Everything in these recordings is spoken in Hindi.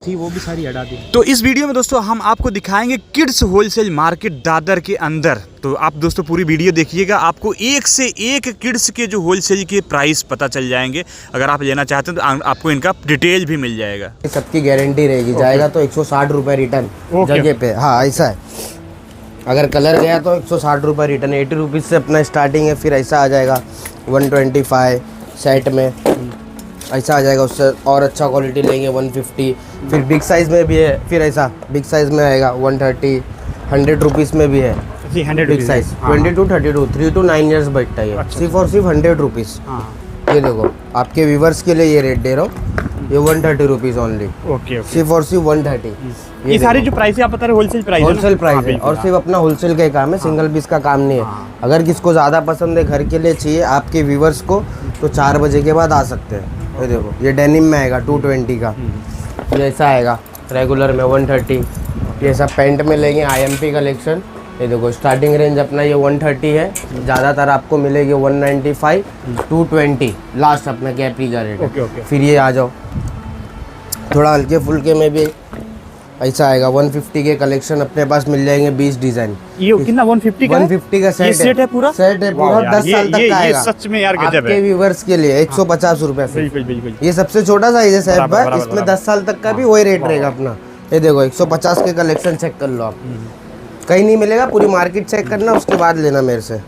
थी वो भी सारी हटा दी। तो इस वीडियो में दोस्तों हम आपको दिखाएंगे किड्स होलसेल मार्केट दादर के अंदर। तो आप दोस्तों पूरी वीडियो देखिएगा, आपको एक से एक किड्स के जो होलसेल के प्राइस पता चल जाएंगे। अगर आप लेना चाहते हैं तो आपको इनका डिटेल भी मिल जाएगा। सबकी गारंटी रहेगी। जाएगा तो 160 रुपये रिटर्न जगह पे। हाँ ऐसा है, अगर कलर गया तो 160 रुपये रिटर्न। 80 रुपीज़ से अपना स्टार्टिंग है, फिर ऐसा आ जाएगा 125 सेट में, ऐसा आ जाएगा। उससे और अच्छा क्वालिटी लेंगे 150। फिर बिग साइज़ में भी है, फिर ऐसा बिग साइज़ में आएगा 130। 100 रुपीज़ में भी है बिग साइज़ 22 32 3 to 9 ईयर्स बैठता है। सिर्फ और सिर्फ 100 रुपीज़। ये देखो आपके व्यूवर्स के लिए ये रेट दे रहा हूँ, ये 130 रुपीज़ ओनली। ओके सिर्फ और सिर्फ 130। ये सारी जो प्राइस है आप बता रहे होलसेल प्राइस है और सिर्फ अपना होलसेल का ही काम है, सिंगल पीस का काम नहीं है। अगर किसको ज़्यादा पसंद है, घर के लिए चाहिए आपके व्यूवर्स को, तो 4 बजे के बाद आ सकते हैं। ये देखो ये डेनिम में आएगा 220 का। ये ऐसा आएगा रेगुलर में 130। ये ऐसा पैंट में लेंगे IMP कलेक्शन। ये देखो स्टार्टिंग रेंज अपना ये 130 है, ज़्यादातर आपको मिलेगी 195 220 लास्ट अपना कैपरी का रेट। फिर ये आ जाओ थोड़ा हल्के फुल्के में भी ऐसा आएगा 150 के कलेक्शन अपने पास मिल जाएंगे 20 डिजाइन। ये कितना 150 का? 150 का सेट है पूरा? सेट है पूरा 10 साल तक का आएगा। सच में यार गजब है। आपके व्यूवर्स के लिए 150 रुपए से। बिल्कुल बिल्कुल। ये सबसे छोटा साइज है साहब, इसमें 10 साल तक का भी वही रेट रहेगा अपना। ये देखो 150 के कलेक्शन चेक कर लो आप, कहीं नहीं मिलेगा। पूरी मार्केट चेक करना, उसके बाद लेना मेरे से।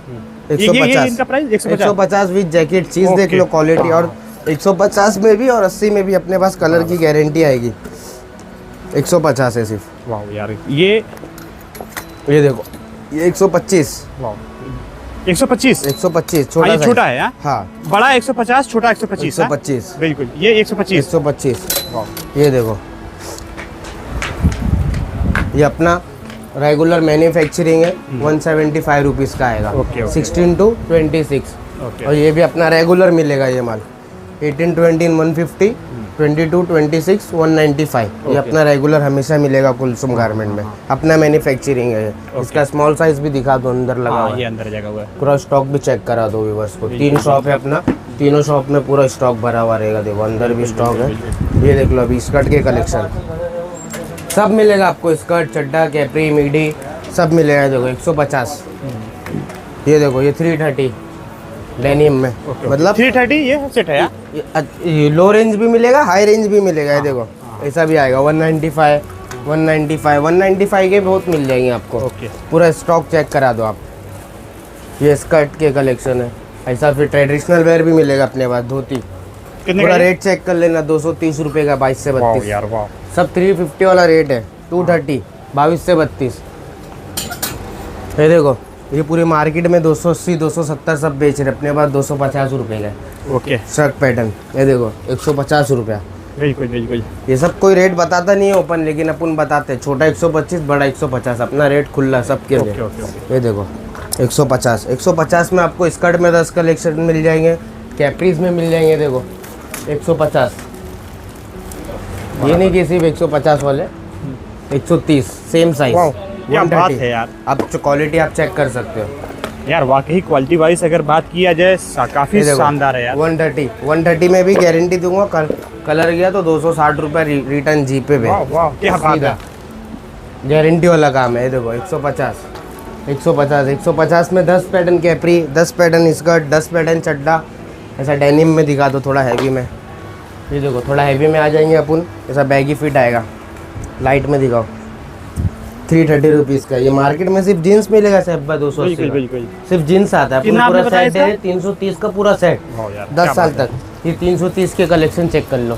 150 विद जैकेट चीज देख लो क्वालिटी। और 150 में भी और 80 में भी अपने पास कलर की गारंटी आएगी। 150 है सिर्फ। वाह यार ये देखो ये 125। वाह 125 छोटा है। हाँ बड़ा 150, छोटा 125। 125 बिल्कुल। ये 125। ये देखो ये अपना रेगुलर मैन्युफैक्चरिंग है 175 रुपीज़ का आएगा। 16 to 26। और ये भी अपना रेगुलर मिलेगा ये माल 18 20 150 22 26 195। ये अपना रेगुलर हमेशा मिलेगा कुलसुम गारमेंट में। अपना मैन्युफैक्चरिंग है। इसका स्मॉल साइज भी दिखा दो, अंदर लगा हुआ है। ये अंदर जगह हुआ है। पूरा स्टॉक भी चेक करा दो व्यूअर्स को। 3 शॉप है अपना, तीनों शॉप में पूरा स्टॉक भरा हुआ रहेगा। देखो अंदर भी स्टॉक है। ये देख लो अभी स्कर्ट के कलेक्शन सब मिलेगा आपको। स्कर्ट चड्डा कैपरी मिडी सब मिलेगा। देखो 150। ये देखो ये 330 डेनिम में। मतलब 330 ये सेट है। ये लो रेंज भी मिलेगा, हाई रेंज भी मिलेगा। ये देखो ऐसा भी आएगा 195 के बहुत मिल जाएंगे आपको। पूरा स्टॉक चेक करा दो आप। ये स्कर्ट के कलेक्शन है। ऐसा फिर ट्रेडिशनल वेयर भी मिलेगा अपने पास। धोती पूरा रेट चेक कर लेना, 230 रुपये का 22 से 32। सब 350 वाला रेट है। 230 22 से 32। ये देखो ये पूरी मार्केट में 280 270 सब बेच रहे, अपने पास 250 रुपये का। ओके शर्ट पैटर्न ये देखो 150 रुपया। बिल्कुल बिल्कुल। ये सब कोई रेट बताता नहीं है ओपन, लेकिन अपन बताते हैं। छोटा 125, बड़ा 150, अपना रेट खुला सबके लिए। ये देखो 150 में आपको स्कर्ट में 10 कलेक्शन मिल जाएंगे, कैपरीज में मिल जाएंगे। देखो 150। ये नहीं कि सिर्फ 150 वाले, 130 सेम साइज। क्या बात है यार। आप क्वालिटी आप चेक कर सकते हो यार, वाकई क्वालिटी वाइज अगर बात किया जाए काफी शानदार है यार। 130 में भी गारंटी दूंगा। कलर गया तो 260 रुपये रिटर्न जीपे पे। क्या बात है, गारंटी वाला काम है। ये देखो 150 में 10 pattern capri, 10 pattern skirt, 10 pattern चड्डा। ऐसा डेनिम में दिखा दो, थोड़ा हैवी में। ये देखो थोड़ा हैवी में आ जाएंगे अपन। ऐसा बैगी फिट आएगा, लाइट में दिखाओ। 330 रुपीज़ का। ये मार्केट में सिर्फ जीन्स मिलेगा साहब 280। बिल्कुल सिर्फ जीन्स आता है। पूरा सेट है 330 का पूरा सेट 10 साल तक। ये 330 के कलेक्शन चेक कर लो।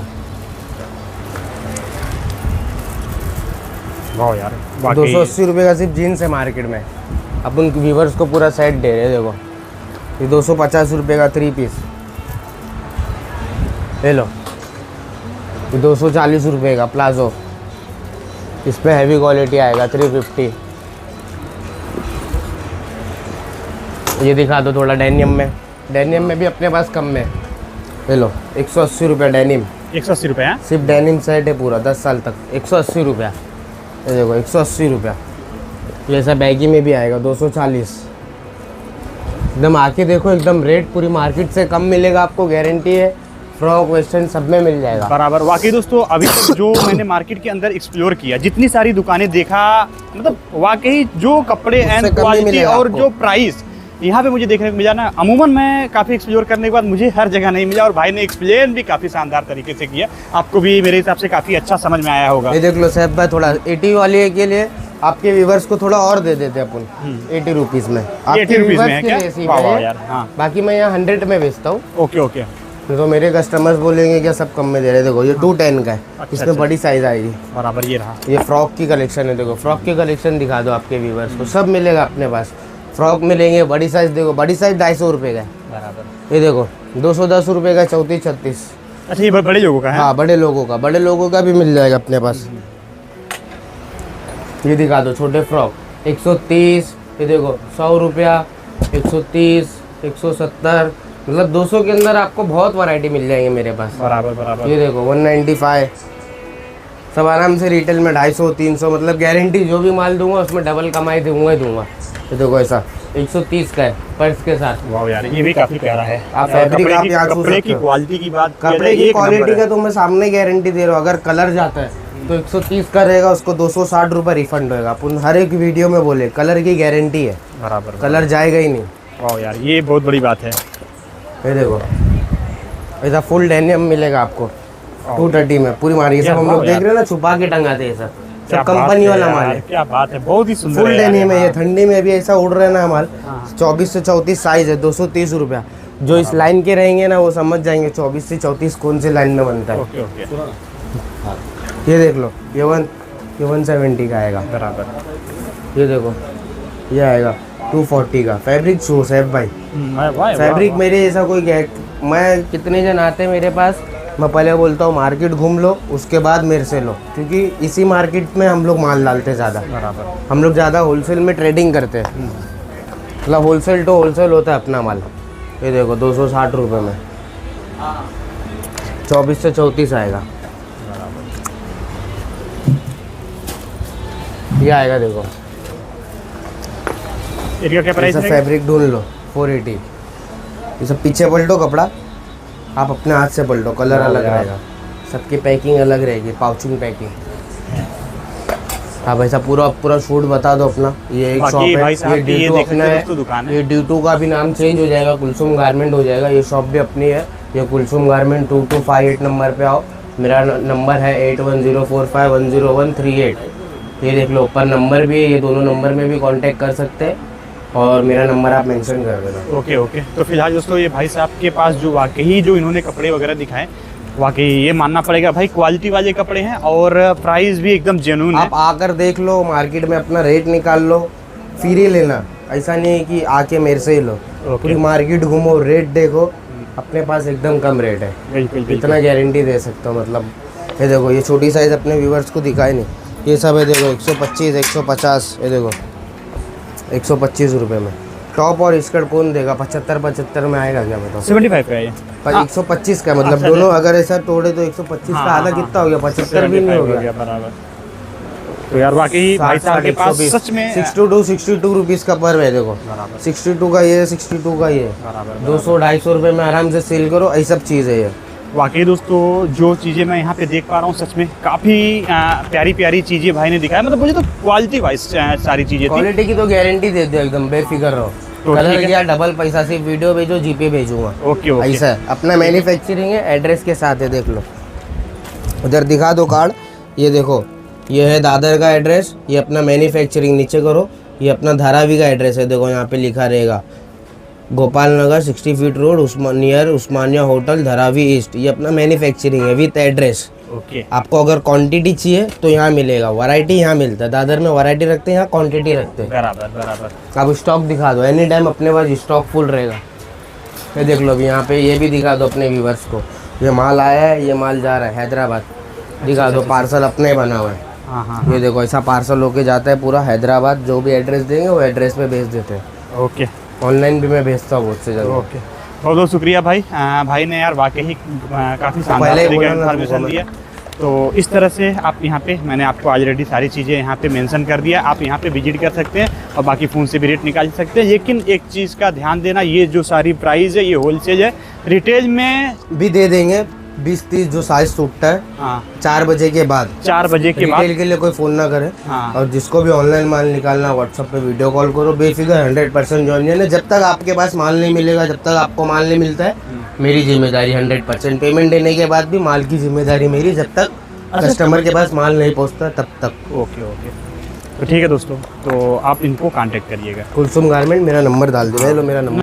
280 रुपये का सिर्फ जीन्स है मार्केट में। अपन व्यूवर्स को पूरा सेट दे रहे हैं। देखो ये 250 रुपये का 3 पीस ले लो। ये 240 रुपये का प्लाजो, इस पे हैवी क्वालिटी आएगा 350। ये दिखा दो थोड़ा डेनियम में भी अपने पास कम में। ले लो 180 रुपये डेनिम। 180 रुपये है सिर्फ डेनिम सेट है पूरा 10 साल तक। 180 रुपया। ये देखो 180 रुपया। ये ऐसा बैगी में भी आएगा 240। एकदम आके देखो, एकदम रेट पूरी मार्केट से कम मिलेगा आपको, गारंटी है। फ्रॉक वेस्टर्न सब में मिल जाएगा। बराबर। वाकई दोस्तों अभी तक जो मैंने मार्केट के अंदर एक्सप्लोर किया, जितनी सारी दुकानें देखा, मतलब वाकई जो कपड़े उससे एंड कम नहीं क्वालिटी मिलेगा और आपको। जो प्राइस यहाँ पे मुझे देखने को मिला ना, अमूमन मैं काफ़ी एक्सप्लोर करने के बाद मुझे हर जगह नहीं मिला, और भाई ने एक्सप्लेन भी काफ़ी शानदार तरीके से किया, आपको भी मेरे हिसाब से काफ़ी अच्छा समझ में आया होगा। ये देख लो सैफ भाई, थोड़ा 80 वाले के लिए आपके व्यूवर्स को थोड़ा और दे देते अपन 80 रुपीज़ में। आपके 80 रुपीज़ में viewers है के क्या? लिए ऐसी वाह वाह है। यार। हाँ बाकी मैं यहाँ 100 में बेचता हूँ, ओके ओके। तो मेरे कस्टमर्स बोलेंगे क्या सब कम में दे रहे। देखो ये 210 का है, इसमें अच्छा। बड़ी साइज आएगी। बराबर ये रहा। ये फ्रॉक की कलेक्शन है, देखो फ्रॉक की कलेक्शन दिखा दो आपके व्यूवर्स को, सब मिलेगा अपने पास। फ्रॉक मिलेंगे बड़ी साइज, देखो बड़ी साइज 250 रुपये का है। बराबर। ये देखो 210 रुपये का 34 36। अच्छा ये बड़े लोगों का है? हाँ बड़े लोगों का भी मिल जाएगा अपने पास। ये दिखा दो छोटे फ्रॉक 130, ये देखो 100 रुपया, 130, 170, मतलब 200 के अंदर आपको बहुत वैरायटी मिल जाएंगे मेरे पास। बराबर बराबर। ये देखो 195, सब आराम से रिटेल में 250 300, मतलब गारंटी जो भी माल दूंगा उसमें डबल कमाई दूंगा ही दूंगा। ये देखो ऐसा 130 का है पर्स के साथ। वाह यार ये भी काफी प्यारा है। आप फैब्रिक आप यहाँ छू कपड़े सकते की हो। क्वालिटी की बात किया कपड़े जाए, की एक नंबर क्वालिटी है। का तो मैं सामने गारंटी दे रहा हूँ। अगर कलर जाता है तो 130 का रहेगा, उसको 260 रुपये रिफंड होगा। अपन हर एक वीडियो में बोले कलर की गारंटी है, बराबर। कलर जाएगा ही नहीं। वाह यार ये बहुत बड़ी बात है। ये देखो ऐसा फुल डेनिम मिलेगा आपको 230 में पूरी मारी। सब हम लोग देख रहे हैं ना, छुपा के टंगाते हैं सब क्या बात कंपनी है वाला यार, माल है। क्या बात है, बहुत ही सुंदर फुल है यार डेनिम है ये, हाँ। ठंडी में भी ऐसा उड़ रहा है ना माल। 24 से 34 साइज है, 230 रुपया। जो इस लाइन के रहेंगे ना वो समझ जाएंगे 24 से 34 कौन सी लाइन में बनता है। ओके ओके ये देख लो ये 170 का आएगा। बराबर। ये देखो ये आएगा 240 का। फैब्रिक शूज है भाई, वाह फैब्रिक मेरे जैसा कोई मैं कितने जन आते हैं मेरे पास, मैं पहले बोलता हूँ मार्केट घूम लो, उसके बाद मेरे से लो, क्योंकि इसी मार्केट में हम लोग माल डालते हैं ज़्यादा। बराबर। हम लोग ज़्यादा होलसेल में ट्रेडिंग करते हैं, मतलब होलसेल टू होलसेल होता है अपना माल। ये देखो 260 रुपये में 24 से 34 आएगा। ये आएगा देखो, इनका क्या प्राइस ऐसा है? फैब्रिक ढूंढ लो 480। ये सब पीछे पलटो कपड़ा, आप अपने हाथ से पलटो, कलर अलग यार। रहेगा, सबकी पैकिंग अलग रहेगी, पाउचिंग पैकिंग। हाँ ऐसा पूरा शूट बता दो अपना। ये एक शॉप बाकी है, भाई साहब ये की ये D2 देख अपना सकते हो है। दोस्तों दुकान है। ये D2 का भी नाम चेंज हो जाएगा, कुलसुम गारमेंट हो जाएगा। ये शॉप भी अपनी है, ये कुलसुम गारमेंट 2258 नंबर पे आओ। मेरा नंबर है 8104510138। ये देख लो ऊपर नंबर भी है, ये दोनों नंबर में भी कांटेक्ट कर सकते हैं, और मेरा नंबर आप मेंशन कर देना। Okay okay. तो फिलहाल दोस्तों ये भाई साहब के पास जो वाकई जो इन्होंने कपड़े वगैरह दिखाए, वाकई ये मानना पड़ेगा भाई क्वालिटी वाले कपड़े हैं, और प्राइस भी एकदम जेन्युइन है। आप आकर देख लो, मार्केट में अपना रेट निकाल लो, फिर ही लेना। ऐसा नहीं है कि आके मेरे से ही लो। पूरी मार्केट घूमो, रेट देखो, अपने पास एकदम कम रेट है। बिल्कुल बिल्कुल। इतना गारंटी दे सकता हूँ। मतलब ये देखो ये छोटी साइज़ अपने व्यूवर्स को दिखाए नहीं, ये सब है देखो 125 150। ये देखो 125 रुपये में टॉप और स्कर्ट कौन देगा? 75 में आएगा क्या बताओ? 75 का है ये। पर 125 का मतलब अच्छा, दोनों अगर ऐसा तोड़े तो 125 का आधा कितना हो गया? 75 भी नहीं हो गया। बराबर। तो यार वाकई भाई साहब के पास सच में 62 रुपीज़ का पर है देखो। 62 का ये, 62 का ये, 200-250 रुपये में आराम से सेल करो। ऐसी सब चीज़ है ये। वाकई दोस्तों जो चीज़ें मैं यहाँ पे देख पा रहा हूँ सच में काफ़ी प्यारी प्यारी चीज़ें भाई ने दिखाया। मतलब मुझे तो क्वालिटी वाइज सारी चीज़ें थी। क्वालिटी की तो गारंटी दे दो, एकदम बेफिक्र रहो। तो कलर ठीक है। गया डबल पैसा, सिर्फ वीडियो भेजो, जीपे भेजूंगा। Okay okay. ऐसा है, अपना मैन्युफैक्चरिंग है, एड्रेस के साथ है, देख लो। उधर दिखा दो कार्ड, ये देखो ये है दादर का एड्रेस, ये अपना मैन्युफैक्चरिंग नीचे करो, ये अपना धारावी का एड्रेस है, देखो यहाँ पे लिखा रहेगा गोपाल नगर 60 फीट रोड नियर उस्मानिया होटल धारावी ईस्ट। ये अपना मैन्युफैक्चरिंग है विथ एड्रेस। ओके। आपको अगर क्वांटिटी चाहिए तो यहाँ मिलेगा, वैरायटी यहाँ मिलता है। दादर में वैरायटी रखते हैं, यहाँ क्वांटिटी रखते हैं। बराबर बराबर। आप स्टॉक दिखा दो, एनी टाइम अपने पास स्टॉक फुल रहेगा। ये देख लो अभी यहाँ पे, ये भी दिखा दो अपने व्यूवर्स को, ये माल आया है, ये माल जा रहा है हैदराबाद। दिखा दो, पार्सल अपने बना हुआ है। हाँ हाँ। ये देखो ऐसा पार्सल होके जाता है पूरा हैदराबाद। जो भी एड्रेस देंगे वो एड्रेस पे भेज देते हैं। ओके ऑनलाइन भी मैं भेजता हूँ बहुत से जगह। ओके। बहुत बहुत शुक्रिया भाई। भाई ने यार वाकई काफ़ी शानदार पहले तरीके बोला से ना इन्फॉर्मेशन तुमको दिया। तो इस तरह से आप यहाँ पे, मैंने आपको ऑलरेडी सारी चीज़ें यहाँ पे मेंशन कर दिया, आप यहाँ पे विजिट कर सकते हैं और बाकी फ़ोन से भी रेट निकाल सकते हैं। लेकिन एक चीज़ का ध्यान देना, ये जो सारी प्राइस है ये होलसेल है, रिटेल में भी दे देंगे 20-30 जो साइज सूटता है। हाँ 4 बजे के बाद, 4 बजे के बाद रिटेल के लिए कोई फ़ोन ना करे। हाँ। और जिसको भी ऑनलाइन माल निकालना, व्हाट्सएप पे वीडियो कॉल करो, बेफिक्र 100% जॉइन है। जब तक आपके पास माल नहीं मिलेगा, जब तक आपको माल नहीं मिलता है, मेरी जिम्मेदारी 100%। पेमेंट देने के बाद भी माल की जिम्मेदारी मेरी, जब तक कस्टमर के पास माल नहीं पहुंचता तब तक। ओके ओके, तो ठीक है दोस्तों, तो आप इनको कांटेक्ट करिएगा। कुलसुम गारमेंट, मेरा नंबर डाल दो, ले लो मेरा नंबर।